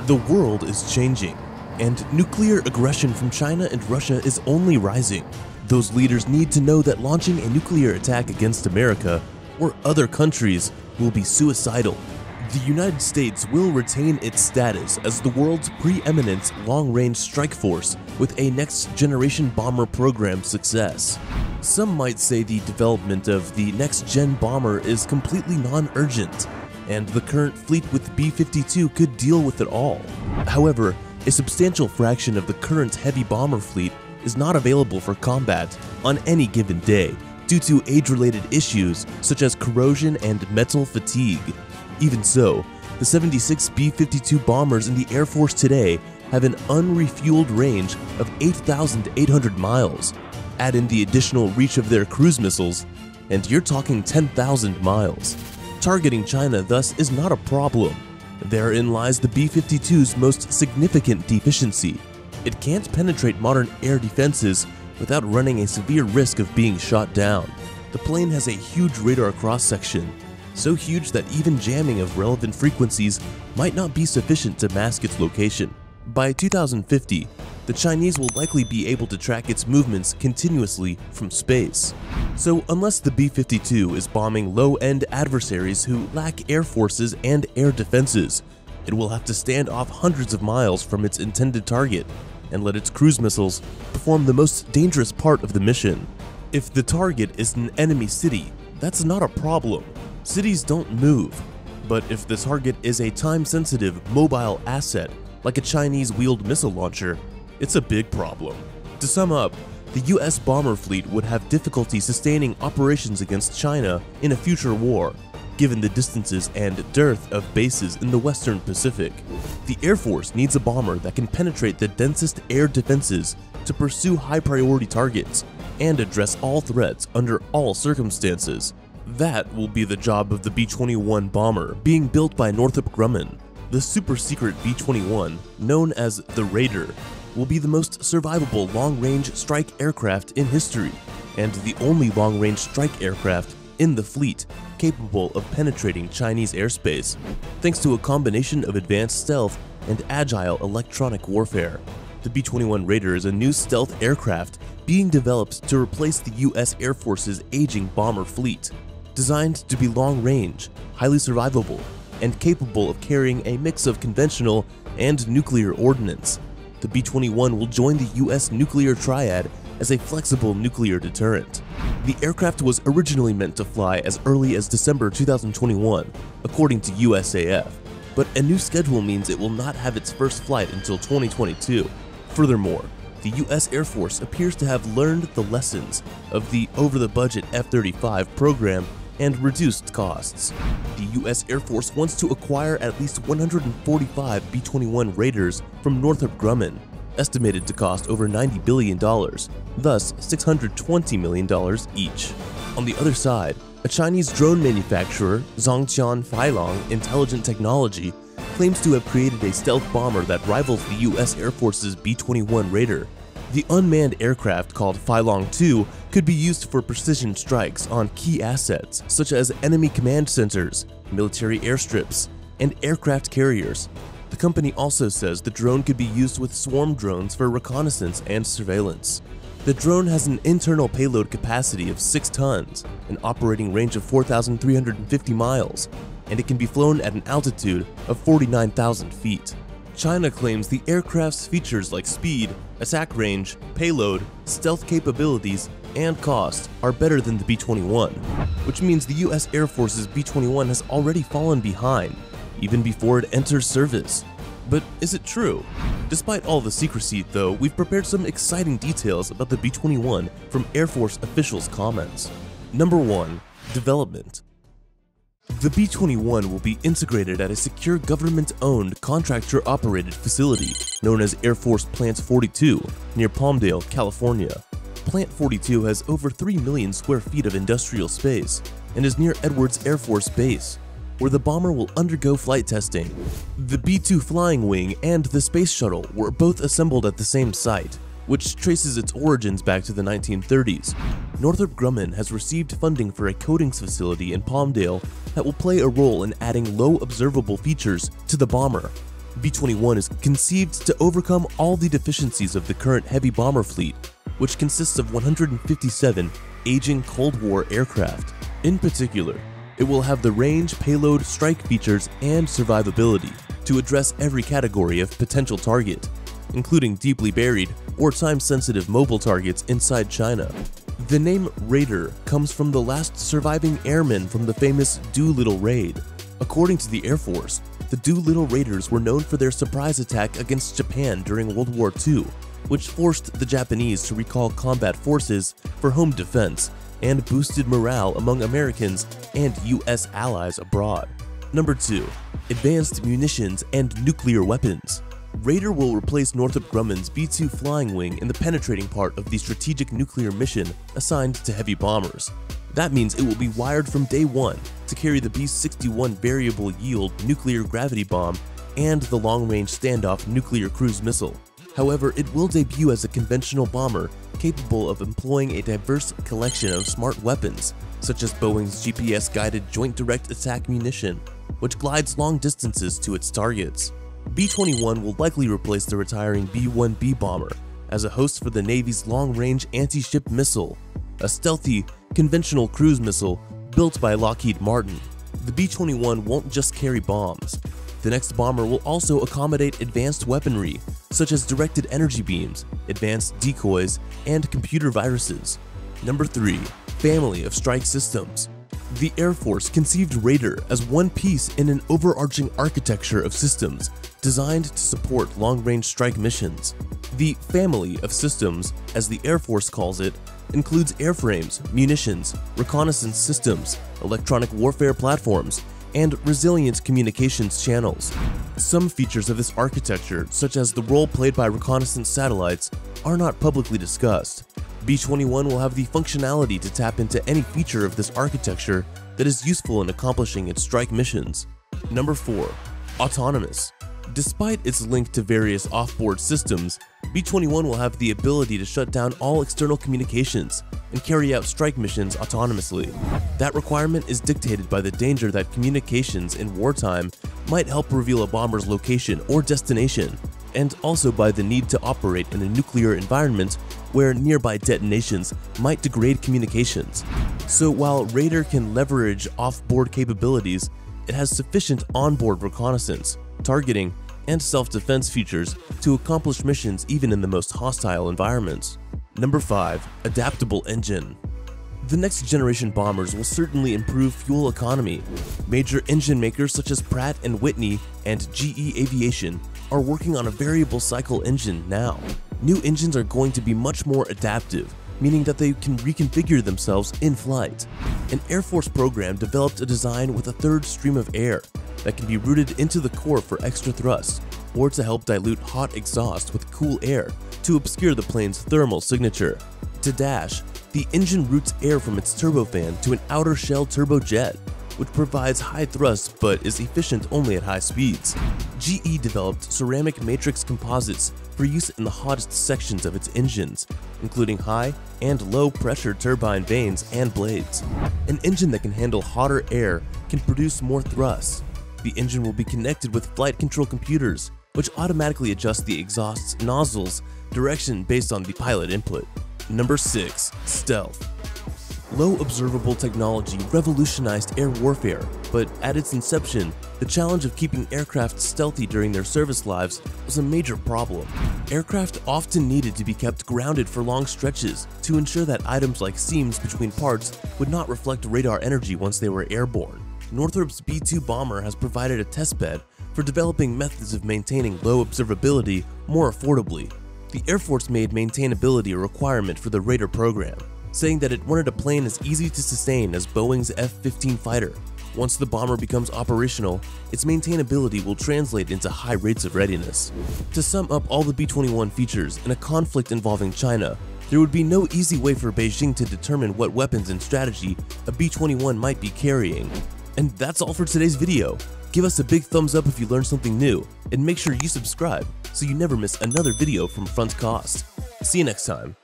The world is changing, and nuclear aggression from China and Russia is only rising. Those leaders need to know that launching a nuclear attack against America or other countries will be suicidal. The United States will retain its status as the world's preeminent long-range strike force with a next-generation bomber program success. Some might say the development of the next-gen bomber is completely non-urgent, and the current fleet with B-52 could deal with it all. However, a substantial fraction of the current heavy bomber fleet is not available for combat on any given day due to age-related issues such as corrosion and metal fatigue. Even so, the 76 B-52 bombers in the Air Force today have an unrefueled range of 8,800 miles. Add in the additional reach of their cruise missiles, and you're talking 10,000 miles. Targeting China thus is not a problem. Therein lies the B-52's most significant deficiency. It can't penetrate modern air defenses without running a severe risk of being shot down. The plane has a huge radar cross-section, so huge that even jamming of relevant frequencies might not be sufficient to mask its location. By 2050, the Chinese will likely be able to track its movements continuously from space. So unless the B-52 is bombing low-end adversaries who lack air forces and air defenses, it will have to stand off hundreds of miles from its intended target and let its cruise missiles perform the most dangerous part of the mission. If the target is an enemy city, that's not a problem. Cities don't move. But if the target is a time-sensitive mobile asset, like a Chinese-wheeled missile launcher, it's a big problem. To sum up, the US bomber fleet would have difficulty sustaining operations against China in a future war, given the distances and dearth of bases in the Western Pacific. The Air Force needs a bomber that can penetrate the densest air defenses to pursue high-priority targets and address all threats under all circumstances. That will be the job of the B-21 bomber being built by Northrop Grumman. The super-secret B-21, known as the Raider, will be the most survivable long-range strike aircraft in history, and the only long-range strike aircraft in the fleet capable of penetrating Chinese airspace, thanks to a combination of advanced stealth and agile electronic warfare. The B-21 Raider is a new stealth aircraft being developed to replace the US Air Force's aging bomber fleet. Designed to be long-range, highly survivable, and capable of carrying a mix of conventional and nuclear ordnance, the B-21 will join the US nuclear triad as a flexible nuclear deterrent. The aircraft was originally meant to fly as early as December 2021, according to USAF, but a new schedule means it will not have its first flight until 2022. Furthermore, the US Air Force appears to have learned the lessons of the over-the-budget F-35 program and reduced costs. The US Air Force wants to acquire at least 145 B-21 Raiders from Northrop Grumman, estimated to cost over $90 billion, thus $620 million each. On the other side, a Chinese drone manufacturer, Zhongqian Feilong Intelligent Technology, claims to have created a stealth bomber that rivals the US Air Force's B-21 Raider. The unmanned aircraft called Feilong 2 could be used for precision strikes on key assets such as enemy command centers, military airstrips, and aircraft carriers. The company also says the drone could be used with swarm drones for reconnaissance and surveillance. The drone has an internal payload capacity of 6 tons, an operating range of 4,350 miles, and it can be flown at an altitude of 49,000 feet. China claims the aircraft's features like speed, attack range, payload, stealth capabilities, and cost are better than the B-21, which means the US Air Force's B-21 has already fallen behind, even before it enters service. But is it true? Despite all the secrecy, though, we've prepared some exciting details about the B-21 from Air Force officials' comments. Number 1. Development. The B-21 will be integrated at a secure government-owned, contractor-operated facility known as Air Force Plant 42 near Palmdale, California. Plant 42 has over 3 million square feet of industrial space and is near Edwards Air Force Base, where the bomber will undergo flight testing. The B-2 flying wing and the space shuttle were both assembled at the same site, which traces its origins back to the 1930s. Northrop Grumman has received funding for a coatings facility in Palmdale that will play a role in adding low observable features to the bomber. B-21 is conceived to overcome all the deficiencies of the current heavy bomber fleet, which consists of 157 aging Cold War aircraft. In particular, it will have the range, payload, strike features, and survivability to address every category of potential target, including deeply buried or time-sensitive mobile targets inside China. The name Raider comes from the last surviving airman from the famous Doolittle Raid. According to the Air Force, the Doolittle Raiders were known for their surprise attack against Japan during World War II, which forced the Japanese to recall combat forces for home defense and boosted morale among Americans and US allies abroad. Number 2. Advanced munitions and nuclear weapons. Raider will replace Northrop Grumman's B-2 flying wing in the penetrating part of the strategic nuclear mission assigned to heavy bombers. That means it will be wired from day one to carry the B-61 variable yield nuclear gravity bomb and the long-range standoff nuclear cruise missile. However, it will debut as a conventional bomber capable of employing a diverse collection of smart weapons, such as Boeing's GPS-guided Joint Direct Attack munition, which glides long distances to its targets. B-21 will likely replace the retiring B-1B bomber as a host for the Navy's long-range anti-ship missile, a stealthy, conventional cruise missile built by Lockheed Martin. The B-21 won't just carry bombs. The next bomber will also accommodate advanced weaponry, such as directed energy beams, advanced decoys, and computer viruses. Number 3. Family of strike systems. The Air Force conceived Raider as one piece in an overarching architecture of systems designed to support long-range strike missions. The family of systems, as the Air Force calls it, includes airframes, munitions, reconnaissance systems, electronic warfare platforms, and resilient communications channels. Some features of this architecture, such as the role played by reconnaissance satellites, are not publicly discussed. B-21 will have the functionality to tap into any feature of this architecture that is useful in accomplishing its strike missions. Number 4. Autonomous. Despite its link to various off-board systems, B-21 will have the ability to shut down all external communications and carry out strike missions autonomously. That requirement is dictated by the danger that communications in wartime might help reveal a bomber's location or destination, and also by the need to operate in a nuclear environment where nearby detonations might degrade communications. So while Raider can leverage off-board capabilities, it has sufficient onboard reconnaissance, targeting, and self-defense features to accomplish missions even in the most hostile environments. Number 5. Adaptable engine. The next generation bombers will certainly improve fuel economy. Major engine makers such as Pratt & Whitney and GE Aviation are working on a variable cycle engine now. New engines are going to be much more adaptive, meaning that they can reconfigure themselves in flight. An Air Force program developed a design with a third stream of air that can be routed into the core for extra thrust, or to help dilute hot exhaust with cool air to obscure the plane's thermal signature. To dash, the engine routes air from its turbofan to an outer shell turbojet, which provides high thrust but is efficient only at high speeds. GE developed ceramic matrix composites for use in the hottest sections of its engines, including high and low pressure turbine vanes and blades. An engine that can handle hotter air can produce more thrust. The engine will be connected with flight control computers, which automatically adjust the exhaust's nozzles direction based on the pilot input. Number 6. Stealth. Low observable technology revolutionized air warfare, but at its inception, the challenge of keeping aircraft stealthy during their service lives was a major problem. Aircraft often needed to be kept grounded for long stretches to ensure that items like seams between parts would not reflect radar energy once they were airborne. Northrop's B-2 bomber has provided a testbed for developing methods of maintaining low observability more affordably. The Air Force made maintainability a requirement for the Raider program, saying that it wanted a plane as easy to sustain as Boeing's F-15 fighter. Once the bomber becomes operational, its maintainability will translate into high rates of readiness. To sum up all the B-21 features in a conflict involving China, there would be no easy way for Beijing to determine what weapons and strategy a B-21 might be carrying. And that's all for today's video. Give us a big thumbs up if you learned something new, and make sure you subscribe so you never miss another video from Front Cost. See you next time.